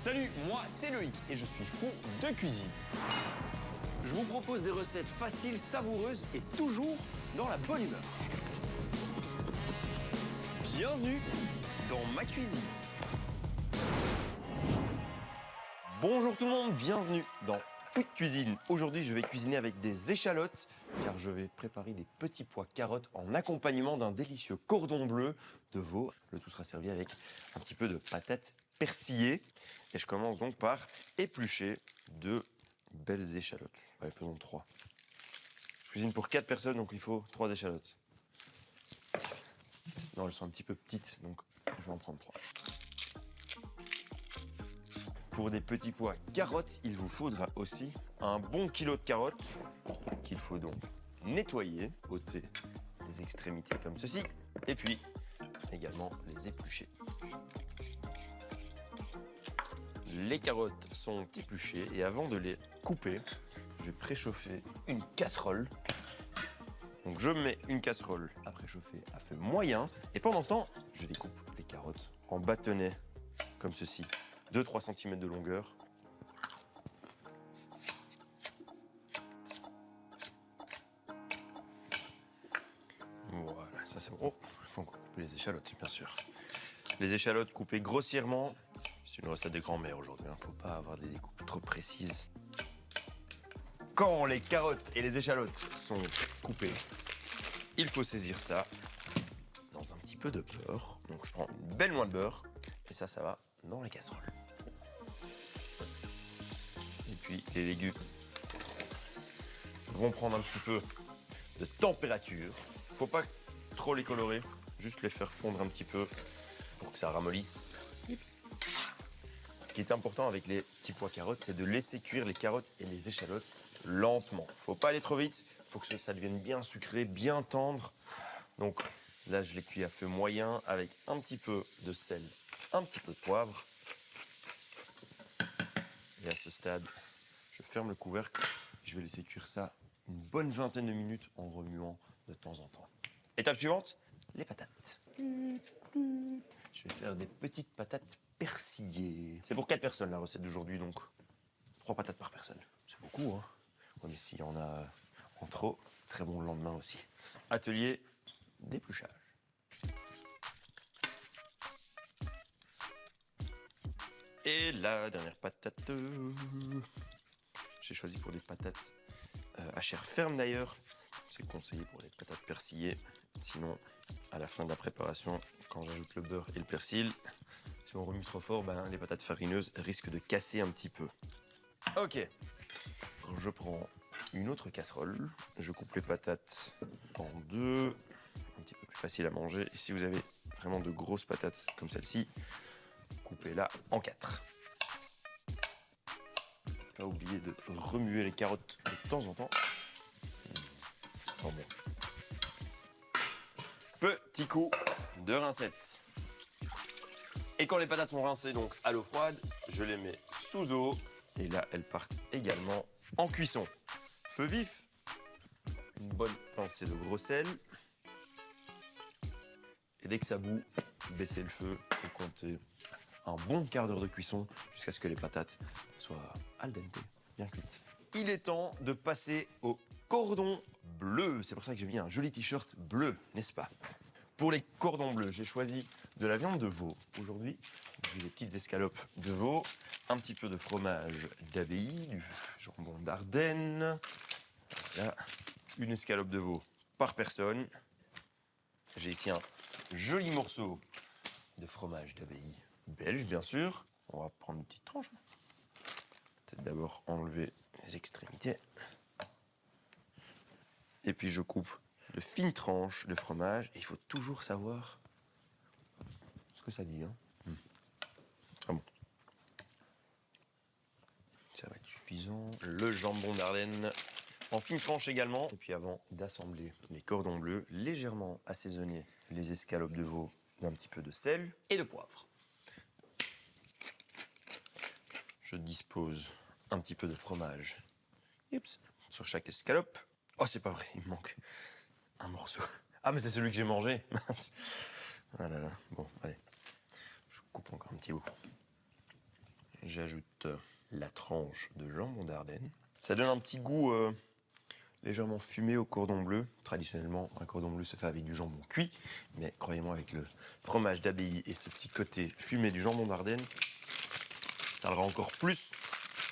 Salut, moi c'est Loïc et je suis fou de cuisine. Je vous propose des recettes faciles, savoureuses et toujours dans la bonne humeur. Bienvenue dans ma cuisine. Bonjour tout le monde, bienvenue dans Fou de Cuisine. Aujourd'hui, je vais cuisiner avec des échalotes car je vais préparer des petits pois carottes en accompagnement d'un délicieux cordon bleu de veau. Le tout sera servi avec un petit peu de patates persillées. Et je commence donc par éplucher de belles échalotes. Allez, faisons 3. Je cuisine pour 4 personnes, donc il faut 3 échalotes. Non, elles sont un petit peu petites, donc je vais en prendre 3. Pour des petits pois carottes, il vous faudra aussi un bon kilo de carottes qu'il faut donc nettoyer, ôter les extrémités comme ceci, et puis également les éplucher. Les carottes sont épluchées et avant de les couper, je vais préchauffer une casserole. Donc je mets une casserole à préchauffer à feu moyen et pendant ce temps, je découpe les carottes en bâtonnets comme ceci. 2-3 cm de longueur. Voilà, ça c'est bon. Oh, il faut encore couper les échalotes, bien sûr. Les échalotes coupées grossièrement. C'est une recette de grand-mère aujourd'hui, il ne faut pas avoir des découpes trop précises. Quand les carottes et les échalotes sont coupées, il faut saisir ça dans un petit peu de beurre. Donc je prends une belle noix de beurre et ça va dans la casserole. Et puis les légumes vont prendre un petit peu de température. Faut pas trop les colorer, juste les faire fondre un petit peu pour que ça ramollisse. Oups. Ce qui est important avec les petits pois carottes, c'est de laisser cuire les carottes et les échalotes lentement. Faut pas aller trop vite, faut que ça devienne bien sucré, bien tendre. Donc là, je les cuis à feu moyen avec un petit peu de sel, un petit peu de poivre. Et à ce stade, je ferme le couvercle. Je vais laisser cuire ça une bonne vingtaine de minutes en remuant de temps en temps. Étape suivante, les patates. Je vais faire des petites patates persillées. C'est pour 4 personnes la recette d'aujourd'hui, donc 3 patates par personne. C'est beaucoup, hein? Ouais, mais s'il y en a en trop, très bon le lendemain aussi. Atelier d'épluchage. Et la dernière patate. J'ai choisi pour des patates à chair ferme d'ailleurs. C'est conseillé pour les patates persillées. Sinon, à la fin de la préparation, quand j'ajoute le beurre et le persil, si on remue trop fort, les patates farineuses risquent de casser un petit peu. Ok, je prends une autre casserole. Je coupe les patates en 2, un petit peu plus facile à manger. Et si vous avez vraiment de grosses patates comme celle-ci, coupez-la en 4. Pas oublier de remuer les carottes de temps en temps. Ça sent bon. Petit coup de rincette. Et quand les patates sont rincées donc à l'eau froide, je les mets sous eau. Et là, elles partent également en cuisson. Feu vif, une bonne pincée de gros sel. Et dès que ça bout, baissez le feu et comptez un bon quart d'heure de cuisson jusqu'à ce que les patates soient al dente, bien cuites. Il est temps de passer au cordon bleu. C'est pour ça que j'ai mis un joli t-shirt bleu, n'est-ce pas? Pour les cordons bleus, j'ai choisi de la viande de veau. Aujourd'hui, j'ai des petites escalopes de veau, un petit peu de fromage d'abbaye, du jambon d'Ardenne. Voilà, une escalope de veau par personne. J'ai ici un joli morceau de fromage d'abbaye belge, bien sûr. On va prendre une petite tranche. Peut-être d'abord enlever les extrémités. Et puis je coupe de fines tranches de fromage. Et il faut toujours savoir ce que ça dit. Hein. Ah bon. Ça va être suffisant. Le jambon d'Ardenne en fines tranches également. Et puis avant d'assembler les cordons bleus, légèrement assaisonner les escalopes de veau d'un petit peu de sel et de poivre. Je dispose un petit peu de fromage sur chaque escalope. Oh, c'est pas vrai, il me manque un morceau. Ah, mais c'est celui que j'ai mangé. Ah là là, bon, allez. Je coupe encore un petit bout. j'ajoute la tranche de jambon d'Ardenne. Ça donne un petit goût légèrement fumé au cordon bleu. Traditionnellement, un cordon bleu se fait avec du jambon cuit, mais croyez-moi, avec le fromage d'abbaye et ce petit côté fumé du jambon d'Ardenne, ça le rend encore plus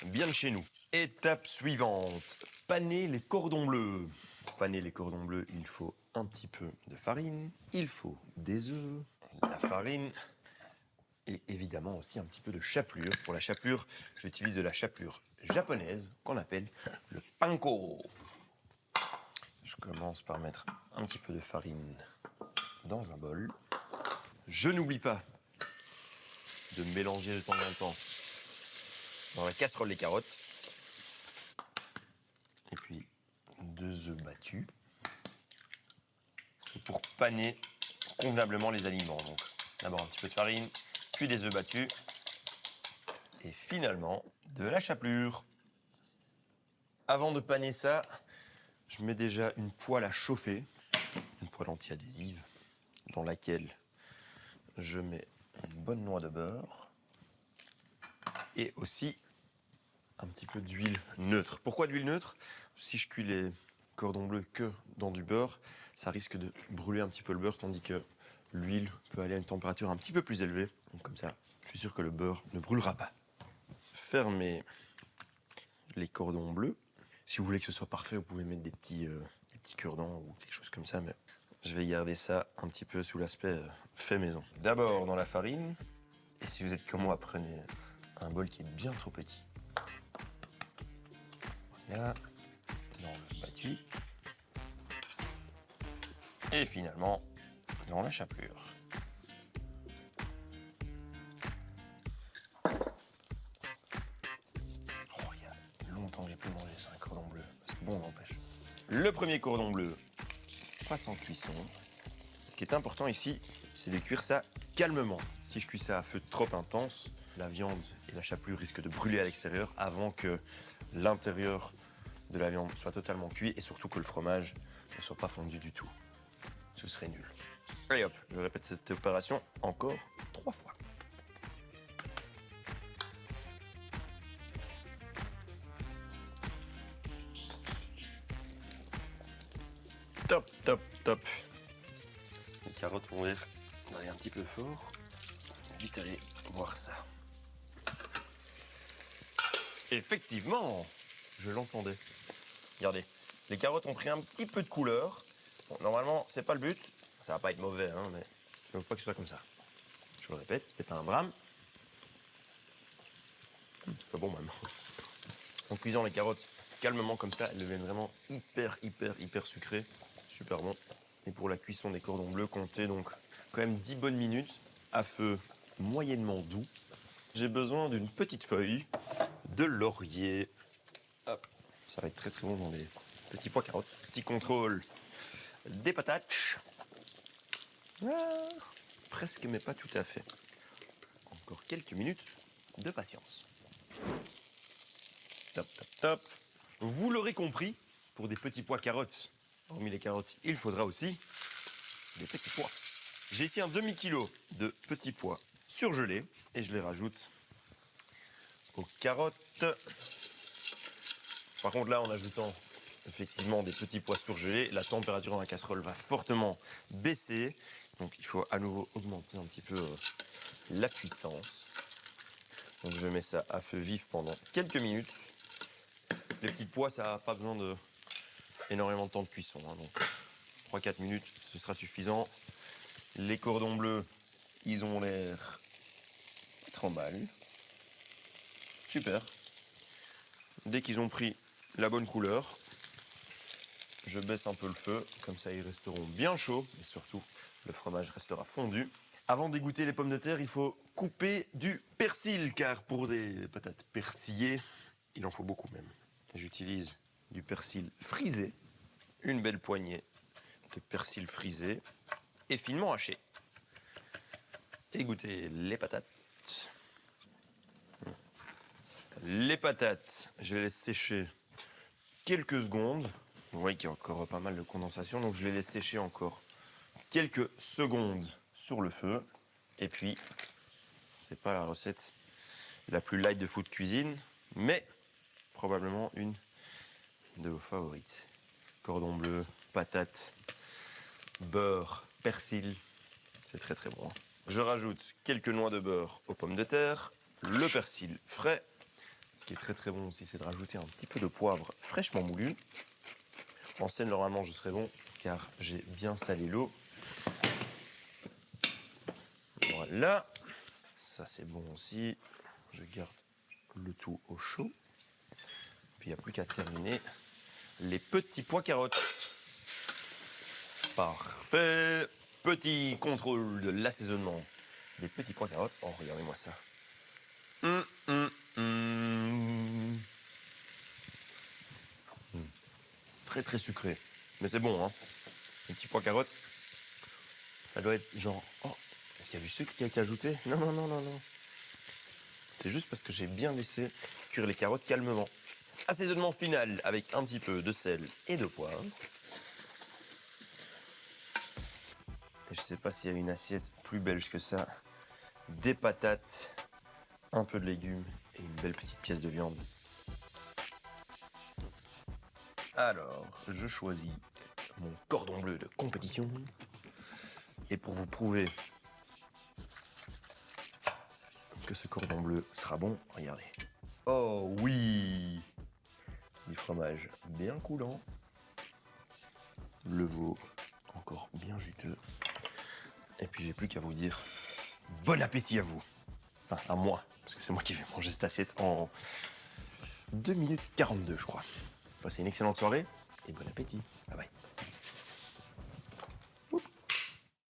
bien de chez nous. Étape suivante, paner les cordons bleus. Pour paner les cordons bleus, il faut un petit peu de farine, il faut des œufs, de la farine et évidemment aussi un petit peu de chapelure. Pour la chapelure, j'utilise de la chapelure japonaise qu'on appelle le panko. Je commence par mettre un petit peu de farine dans un bol. Je n'oublie pas de mélanger de temps en temps dans la casserole les carottes. Et puis 2 œufs battus. C'est pour paner convenablement les aliments. Donc d'abord un petit peu de farine, puis des œufs battus. Et finalement de la chapelure. Avant de paner ça, je mets déjà une poêle à chauffer, une poêle anti-adhésive, dans laquelle je mets une bonne noix de beurre et aussi un petit peu d'huile neutre. Pourquoi d'huile neutre? Si je cuis les cordons bleus que dans du beurre, ça risque de brûler un petit peu le beurre, tandis que l'huile peut aller à une température un petit peu plus élevée. Donc comme ça, je suis sûr que le beurre ne brûlera pas. Fermez les cordons bleus. Si vous voulez que ce soit parfait, vous pouvez mettre des petits cure-dents ou quelque chose comme ça, mais je vais garder ça un petit peu sous l'aspect fait maison. D'abord dans la farine, et si vous êtes comme moi, prenez un bol qui est bien trop petit. Voilà, dans l'œuf battu. Et finalement, dans la chapelure. Oh, il y a longtemps que j'ai pu manger ça, un cordon bleu. C'est bon, n'empêche. Le premier cordon bleu passe en cuisson. Ce qui est important ici, c'est de cuire ça calmement. Si je cuis ça à feu trop intense, la viande et la chapelure risquent de brûler à l'extérieur avant que l'intérieur de la viande soit totalement cuit et surtout que le fromage ne soit pas fondu du tout. Ce serait nul. Allez hop, je répète cette opération encore 3 fois. Top, top, top. Les carottes vont aller un petit peu fort. Vite aller voir ça. Effectivement, je l'entendais. Regardez, les carottes ont pris un petit peu de couleur. Bon, normalement, c'est pas le but. Ça va pas être mauvais, hein, mais je ne veux pas que ce soit comme ça. Je le répète, c'est pas un drame. C'est bon même. En cuisant les carottes calmement comme ça, elles deviennent vraiment hyper sucrées. Super bon. Et pour la cuisson des cordons bleus, comptez donc quand même 10 bonnes minutes à feu moyennement doux. J'ai besoin d'une petite feuille de laurier. Hop. Ça va être très bon dans les petits pois carottes. Petit contrôle des patates. Ah, presque, mais pas tout à fait. Encore quelques minutes de patience. Top, top, top. Vous l'aurez compris, pour des petits pois carottes, hormis les carottes, il faudra aussi des petits pois. J'ai ici un demi-kilo de petits pois surgelés et je les rajoute aux carottes. Par contre là, en ajoutant effectivement des petits pois surgelés, la température dans la casserole va fortement baisser. Donc il faut à nouveau augmenter un petit peu la puissance. Donc je mets ça à feu vif pendant quelques minutes. Les petits pois, ça n'a pas besoin de énormément de temps de cuisson, hein, donc 3-4 minutes, ce sera suffisant. Les cordons bleus, ils ont l'air trembales. Super. Dès qu'ils ont pris la bonne couleur, je baisse un peu le feu, comme ça ils resteront bien chauds et surtout le fromage restera fondu. Avant d'égoutter les pommes de terre, il faut couper du persil, car pour des patates persillées, il en faut beaucoup même. J'utilise du persil frisé, une belle poignée de persil frisé et finement haché. Égoutter les patates. Les patates, je les laisse sécher quelques secondes. Vous voyez qu'il y a encore pas mal de condensation, donc je les laisse sécher encore quelques secondes sur le feu. Et puis, c'est pas la recette la plus light de food cuisine, mais probablement une de vos favorites. Cordon bleu, patates, beurre, persil, c'est très très bon. Je rajoute quelques noix de beurre aux pommes de terre, le persil frais. Ce qui est très très bon aussi, c'est de rajouter un petit peu de poivre fraîchement moulu. En scène, normalement, je serai bon car j'ai bien salé l'eau. Voilà, ça c'est bon aussi. Je garde le tout au chaud. Puis il n'y a plus qu'à terminer les petits pois carottes. Parfait. Petit contrôle de l'assaisonnement des petits pois carottes. Oh, regardez-moi ça. Très très sucré. Mais c'est bon, hein. Les petits pois carottes, ça doit être genre... Oh, est-ce qu'il y a du sucre qui a été ajouté? Non, non, non, non, non. C'est juste parce que j'ai bien laissé cuire les carottes calmement. Assaisonnement final avec un petit peu de sel et de poivre. Et je sais pas s'il y a une assiette plus belge que ça. Des patates, un peu de légumes et une belle petite pièce de viande. Alors, je choisis mon cordon bleu de compétition. Et pour vous prouver que ce cordon bleu sera bon, regardez. Oh oui! Du fromage bien coulant. Le veau encore bien juteux. Et puis j'ai plus qu'à vous dire bon appétit à vous. Enfin, à moi, parce que c'est moi qui vais manger cette assiette en 2 minutes 42, je crois. Passez une excellente soirée et bon appétit. Bye bye.